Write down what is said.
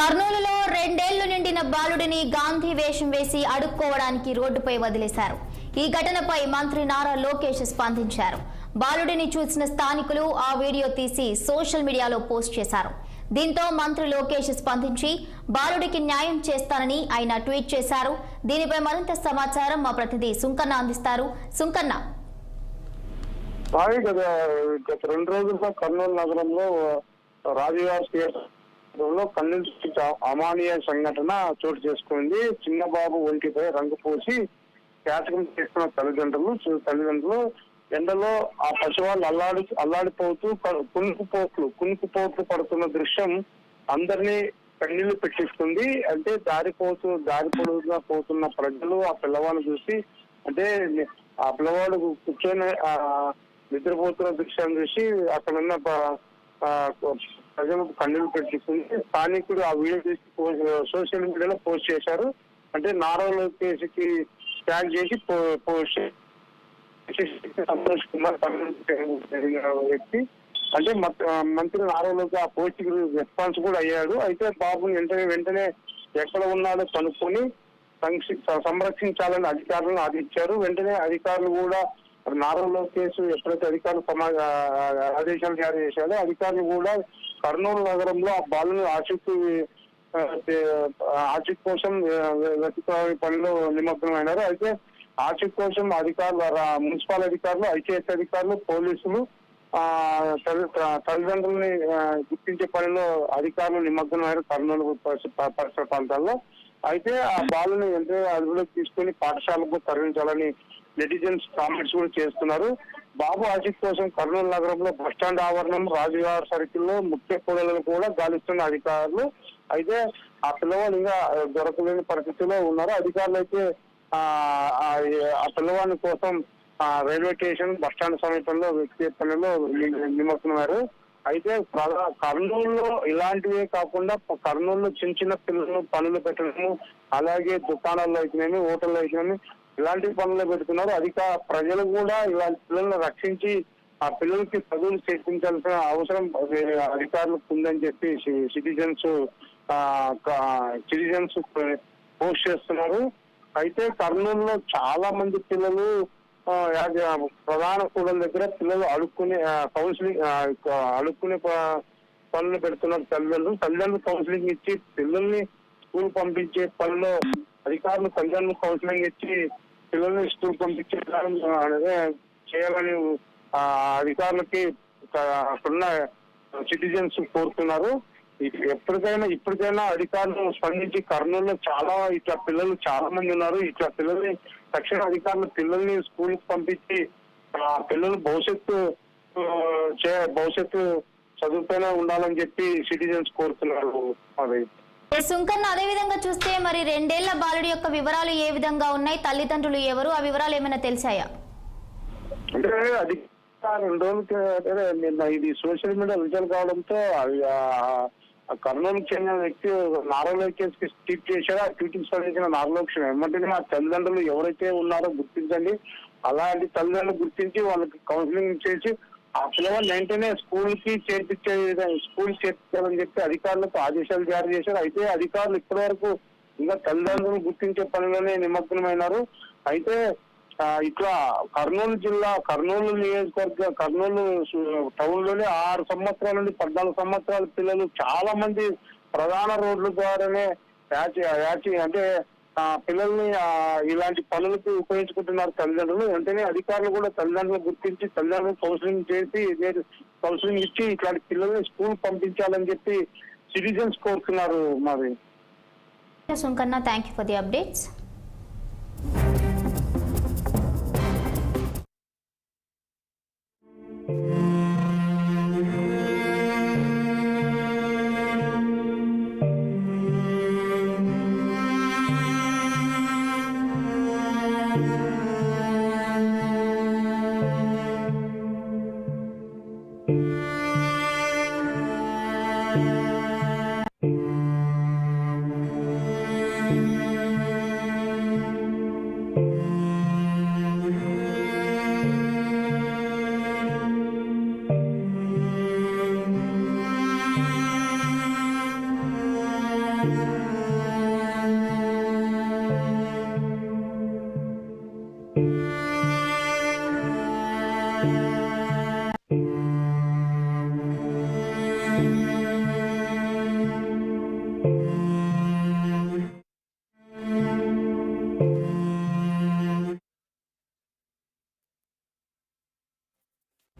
కర్నూలులో 2 ఏళ్లు నిండిన బాలుడిని గాంధీ వేషం వేసి అడుక్కోవడానికి రోడ్డుపై వదిలేశారు. ఈ ఘటనపై మంత్రి నారా లోకేష్ స్పందించారు. బాలుడిని చూసిన స్థానికులు ఆ వీడియో తీసి సోషల్ మీడియాలో పోస్ట్ చేశారు. దీంతో మంత్రి లోకేష్ స్పందించి బాలుడికి న్యాయం చేస్తానని ఆయన ట్వీట్ చేశారు. దీనిపై మరింత సమాచారం మా ప్రతినిధి సుంకన్న అందిస్తారు. సుంకన్న, గత 2 రోజులుగా కర్నూలు నగరంలో రాజీవ్ కన్నుల అమానీయ సంఘటన చోటు చేసుకుంది. చిన్న బాబు ఒంటిపై రంగు పోసి క్యాచకం చేస్తున్న తల్లిదండ్రులు ఎండలో ఆ పశువాళ్ళు అల్లాడిపోతూ కునుకుపోట్లు పడుతున్న దృశ్యం అందరినీ కన్నీళ్లు పెట్టిస్తుంది. అంటే దారి పొడుగుగా పోతున్న ప్రజలు ఆ పిల్లవాడిని చూసి, అంటే ఆ పిల్లవాడు కూర్చొని నిద్రపోతున్న దృశ్యాన్ని చూసి అక్కడ ఉన్న ప్రజలకు కన్నీళ్లు పెట్టిస్తుంది. స్థానికుడు ఆ వీడియో తీసి సోషల్ మీడియాలో పోస్ట్ చేశారు. అంటే నారా లోకేష్ కి ట్యాగ్ చేసి సంతోష్ కుమార్ వ్యక్తి, అంటే మంత్రి నారా లోకేష్ ఆ పోస్ట్ కి రెస్పాన్స్ కూడా అయ్యాడు. అయితే బాబుని వెంటనే ఎక్కడ ఉన్నాడో కనుక్కొని సంరక్షించాలని అధికారులను ఆదేశించారు. వెంటనే అధికారులు కూడా నారా లోకేష్ ఎప్పుడైతే అధికారులు ఆదేశాలు జారీ చేశారో అధికారులు కూడా కర్నూలు నగరంలో ఆ బాలుని ఆచూకీ కోసం వెతుకునే పనిలో నిమగ్నమైనారు. అయితే ఆచూకీ కోసం అధికారులు, మున్సిపల్ అధికారులు, ఐకేఎస్ అధికారులు, పోలీసులు తల్లిదండ్రులని గుర్తించే పనిలో అధికారులు నిమగ్నమైనారు కర్నూలు పరిసర ప్రాంతాల్లో. అయితే ఆ బాలుని వెంటనే అదుపులోకి తీసుకుని పాఠశాలకు తరలించాలని నెటిజన్స్ కామెంట్స్ కూడా చేస్తున్నారు. బాబు ఆచూకీ కోసం కర్నూలు నగరంలో బస్టాండ్ ఆవరణం, రాజుగారి సర్కిల్లో ముఖ్య కూడలను కూడా గాలిస్తున్న అధికారులు. అయితే ఆ పిల్లవాడు ఇంకా దొరకలేని పరిస్థితిలో ఉన్నారు. అధికారులు అయితే ఆ పిల్లవాడి కోసం రైల్వే స్టేషన్, బస్టాండ్ సమీపంలో వ్యక్తి పనుల్లో నిమగ్నమయ్యారు. అయితే కర్నూలులో ఇలాంటివే కాకుండా కర్నూలులో చిన్న పిల్లలను పనులు పెట్టడము, అలాగే దుకాణాల్లో అయితేనేమి, హోటల్లో అయితేనేమి ఇలాంటి పనులు పెడుతున్నారు. ప్రజలు కూడా ఇలాంటి పిల్లలను రక్షించి ఆ పిల్లలకి చదువులు చేర్పించాల్సిన అవసరం అధికారులకు ఉందని చెప్పి సిటిజన్స్ పోస్ట్ చేస్తున్నారు. అయితే కర్నూలులో చాలా మంది పిల్లలు ప్రధాన కూడల దగ్గర పిల్లలు అడుక్కునే పనులు పెడుతున్నారు. తల్లిదండ్రులు కౌన్సిలింగ్ ఇచ్చి పిల్లల్ని స్కూల్ పంపించే పనిలో అధికారులు తల్లిదండ్రులు కౌన్సిలింగ్ ఇచ్చి పిల్లల్ని స్కూల్ పంపించే చేయాలని అధికారులకి అక్కడున్న సిటిజన్స్ కోరుతున్నారు. ఇప్పటికైనా అధికారులు స్పందించి కర్నూలులో ఇట్లా పిల్లలు చాలా మంది ఉన్నారు. ఇట్లా పిల్లల్ని తక్షణ అధికారులు పిల్లల్ని స్కూల్ కి పంపించి పిల్లలు భవిష్యత్తు చదువుతూనే ఉండాలని చెప్పి సిటిజన్స్ కోరుతున్నారు. సుంకన్న, అదే విధంగా చూస్తే మరి 2 ఏళ్ల బాలుడి యొక్క వివరాలు ఏ విధంగా ఉన్నాయి, తల్లిదండ్రులు ఎవరు, ఆ వివరాలు ఏమైనా తెలిసాయా? అంటే అది 2 రోజులకి ఇది సోషల్ మీడియా విడుదల కావడంతో కర్నూలుకి చెందిన వ్యక్తి నారా లోకేష్ కి ట్వీట్ చేశారు. ఆ ట్వీట్కి స్పందించిన నారా లోకేష్ వెంటనే ఆ తల్లిదండ్రులు ఎవరైతే ఉన్నారో గుర్తించండి, అలాంటి తల్లిదండ్రులు గుర్తించి వాళ్ళకి కౌన్సిలింగ్ చేసి ఆ పిల్లవాళ్ళు వెంటనే స్కూల్ చేర్పించాలని చెప్పి అధికారులకు ఆదేశాలు జారీ చేశారు. అయితే అధికారులు ఇప్పటి వరకు ఇంకా తల్లిదండ్రులు గుర్తించే పనిలోనే నిమగ్నమైనారు. అయితే ఇట్లా కర్నూలు నియోజకవర్గ కర్నూలు టౌన్ లోనే 6 సంవత్సరాల నుండి 14 సంవత్సరాల పిల్లలు చాలా మంది ప్రధాన రోడ్ల ద్వారానే అంటే పిల్లల్ని ఇలాంటి పనులకు ఉపయోగించుకుంటున్నారు తల్లిదండ్రులు. వెంటనే అధికారులు కూడా తల్లిదండ్రులు గుర్తించి తల్లిదండ్రులు కౌన్సిలింగ్ ఇచ్చి ఇట్లాంటి పిల్లల్ని స్కూల్ పంపించాలని చెప్పి సిటిజన్స్ కోరుతున్నారు. మరి Sunkanna, thank you for the updates.